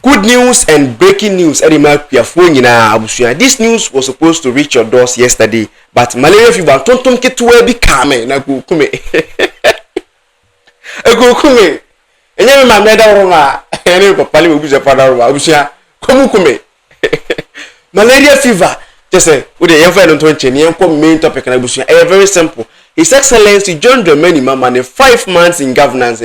Good news and breaking news. This news was supposed to reach your doors yesterday, but malaria fever tonton ketuwa bi kame na kukume. Kukume. Enye me mameda roma. Ene papa le buja pada roma. Abusia komukume. Malaria fever. Just say we dey yefa no tonche ni enko main topic na abusia. Very simple. His Excellency John Dramani Mahama 5 months in governance.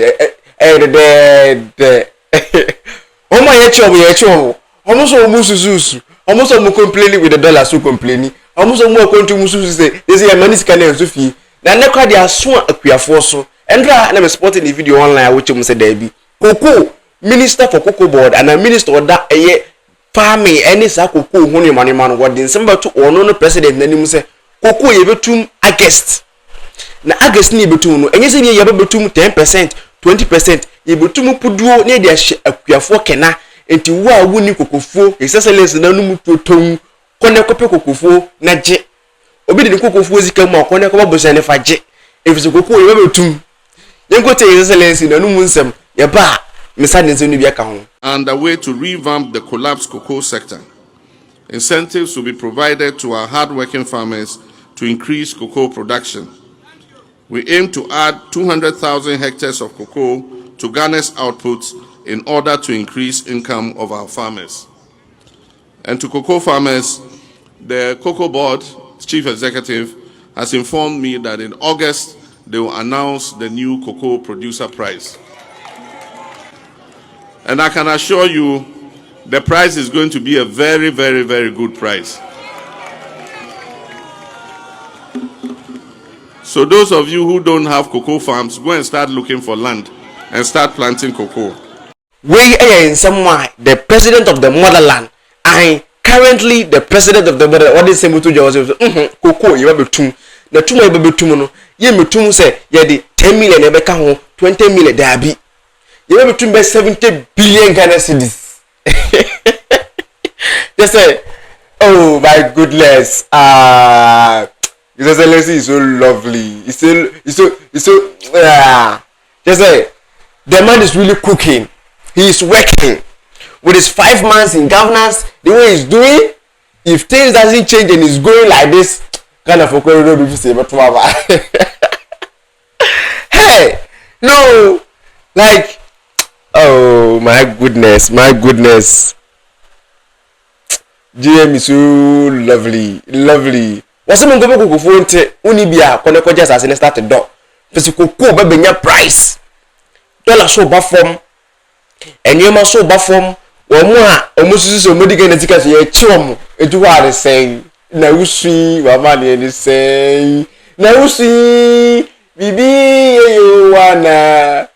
Oma yecho almost mususu almost complaining with the dollar so complaining almost more kontu mususu say this is money scan so fi na nekwa dia so akuafo so endra na me supporting the video online which say there be cocoa minister for cocoa board and a minister oda eye farming any sa cocoa hu ni man what in December to ono no president nanim say cocoa ye betum August na August ni betum no enye se ni ye betum 10% 20% yebetum puduo na dia akuafo kena enti wo a woni kokofo Excellency na no mutotom kone kope kokofo na je obi de kokofo zika mu akone ko babosa ne faje efise kokofo yebetum yenkote Excellency na no munsem ye ba misade nse no bia ka ho. And a way to revamp the collapsed cocoa sector. Incentives will be provided to our hard-working farmers to increase cocoa production. We aim to add 200,000 hectares of cocoa to Ghana's outputs in order to increase income of our farmers. And to cocoa farmers, the Cocoa Board Chief Executive has informed me that in August they will announce the new cocoa producer price. And I can assure you the price is going to be a very, very, very good price. So those of you who don't have cocoa farms, go and start looking for land and start planting cocoa. We are in someone the president of the motherland and currently the president of the motherland. What is saying to Joseph? Cocoa you have betum. The tuma you betum no. Ye betum say ye the 10 million e beka ho 20 million there be. You have betum be 70 billion Ghana cedis. Just say, oh my goodness. His Excellency is so lovely. It's so just say the man is really cooking. He is working with his 5 months in governance. The way he's doing, if things doesn't change and he's going like this, kind of a say, but hey, no, like, oh my goodness, GM is so lovely. What's some go go phone te unibia kone ko just as in start door physical ko ba benya price dollar so ba form enyema so ba form wo mu a omususu so modiga na tika so ye chiom eju wa re sen na usi wa ma ne ni sen na usi bibi ye wana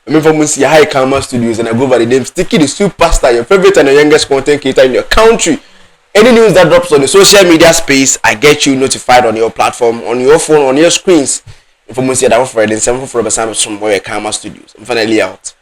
me from see high camera studios and I go over the name Sticky the superstar, your favorite and your youngest content creator in your country. Any news that drops on the social media space, I get you notified on your platform, on your phone, on your screens. If you want to see that, I'm from Camera Studios. I'm finally out.